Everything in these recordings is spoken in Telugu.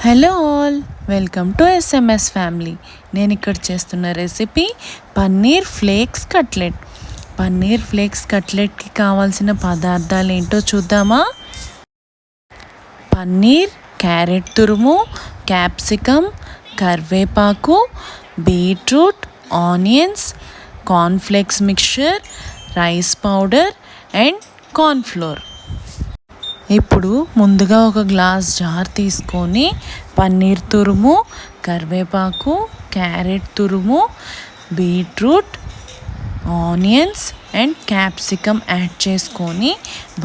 Hello all, welcome to SMS family. నేను ఇక్కడ చేస్తున్న recipe paneer flakes cutlet. Paneer flakes కట్లెట్కి కావాల్సిన పదార్థాలు ఏంటో చూద్దామా. పన్నీర్, క్యారెట్ తురుము, క్యాప్సికమ్, కరివేపాకు, beetroot, onions, cornflakes mixture, rice powder and cornflour. ఇప్పుడు ముందుగా ఒక గ్లాస్ జార్ తీసుకొని పన్నీర్ తురుము, కరివేపాకు, క్యారెట్ తురుము, beetroot, onions and capsicum add చేసుకొని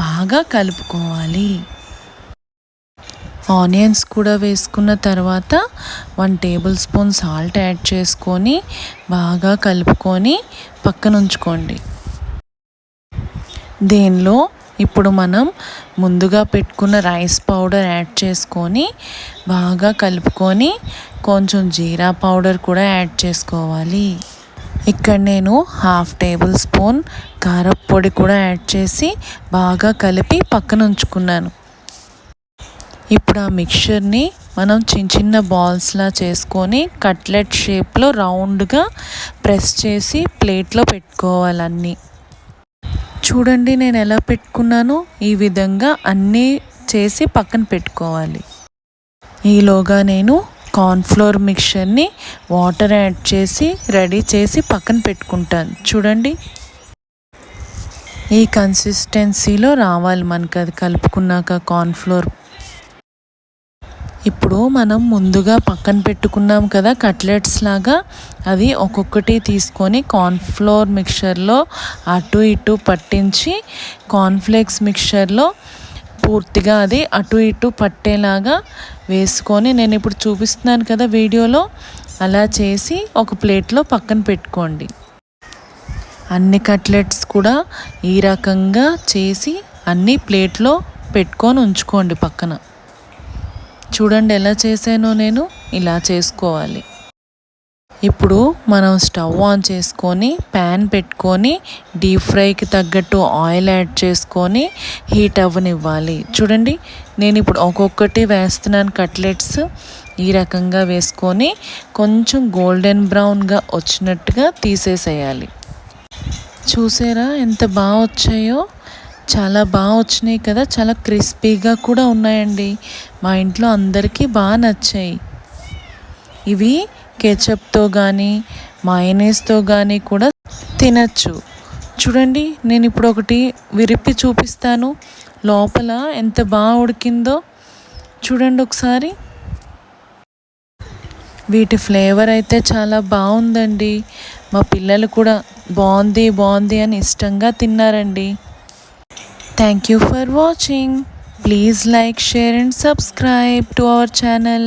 బాగా కలుపుకోవాలి. ఆనియన్స్ కూడా వేసుకున్న తర్వాత 1 టేబుల్ స్పూన్ సాల్ట్ యాడ్ చేసుకొని బాగా కలుపుకొని పక్కన ఉంచుకోండి. దీనిలో ఇప్పుడు మనం ముందుగా పెట్టుకున్న రైస్ పౌడర్ యాడ్ చేసుకొని బాగా కలుపుకొని కొంచెం జీరా పౌడర్ కూడా యాడ్ చేసుకోవాలి. ఇక్కడ నేను 1/2 టేబుల్ స్పూన్ కారప్పొడి కూడా యాడ్ చేసి బాగా కలిపి పక్కన ఉంచుకున్నాను. ఇప్పుడు ఆ మిక్చర్ని మనం చిన్న చిన్న బాల్స్లా చేసుకొని కట్లెట్ షేప్లో రౌండ్గా ప్రెస్ చేసి ప్లేట్లో పెట్టుకోవాలన్నీ. చూడండి నేను ఎలా పెట్టుకున్నానో, ఈ విధంగా అన్నీ చేసి పక్కన పెట్టుకోవాలి. ఈలోగా నేను కార్న్ఫ్లోర్ మిక్చర్ని వాటర్ యాడ్ చేసి రెడీ చేసి పక్కన పెట్టుకుంటాను. చూడండి ఈ కన్సిస్టెన్సీలో రావాలి మనకు అది కలుపుకున్నాక కార్న్ఫ్లోర్. ఇప్పుడు మనం ముందుగా పక్కన పెట్టుకున్నాం కదా కట్లెట్స్ లాగా, అది ఒక్కొక్కటి తీసుకొని కార్న్ఫ్లోర్ మిక్చర్లో అటు ఇటు పట్టించి కార్న్ఫ్లేక్స్ మిక్చర్లో పూర్తిగా అది అటు ఇటు పట్టేలాగా వేసుకొని, నేను ఇప్పుడు చూపిస్తున్నాను కదా వీడియోలో, అలా చేసి ఒక ప్లేట్లో పక్కన పెట్టుకోండి. అన్ని కట్లెట్స్ కూడా ఈ రకంగా చేసి అన్ని ప్లేట్లో పెట్టుకొని ఉంచుకోండి పక్కన. చూడండి ఎలా చేసానో నేను, ఇలా చేసుకోవాలి. ఇప్పుడు మనం స్టవ్ ఆన్ చేసుకొని ప్యాన్ పెట్టుకొని డీప్ ఫ్రైకి తగ్గట్టు ఆయిల్ యాడ్ చేసుకొని హీట్ అవ్వనివ్వాలి. చూడండి నేను ఇప్పుడు ఒక్కొక్కటి వేస్తున్నాను కట్లెట్స్. ఈ రకంగా వేసుకొని కొంచెం గోల్డెన్ బ్రౌన్గా వచ్చినట్టుగా తీసేసేయాలి. చూసారా ఎంత బాగా వచ్చాయో, చాలా బాగా వచ్చినాయి కదా, చాలా క్రిస్పీగా కూడా ఉన్నాయండి. మా ఇంట్లో అందరికీ బాగా నచ్చాయి. ఇవి కెచప్తో కానీ మయోనీస్తో కానీ కూడా తినచ్చు. చూడండి నేను ఇప్పుడు ఒకటి విరిపి చూపిస్తాను, లోపల ఎంత బాగా ఉడికిందో చూడండి ఒకసారి. వీటి ఫ్లేవర్ అయితే చాలా బాగుందండి. మా పిల్లలు కూడా బాగుంది అని ఇష్టంగా తిన్నారండి. Thank you for watching. Please like, share and subscribe to our channel.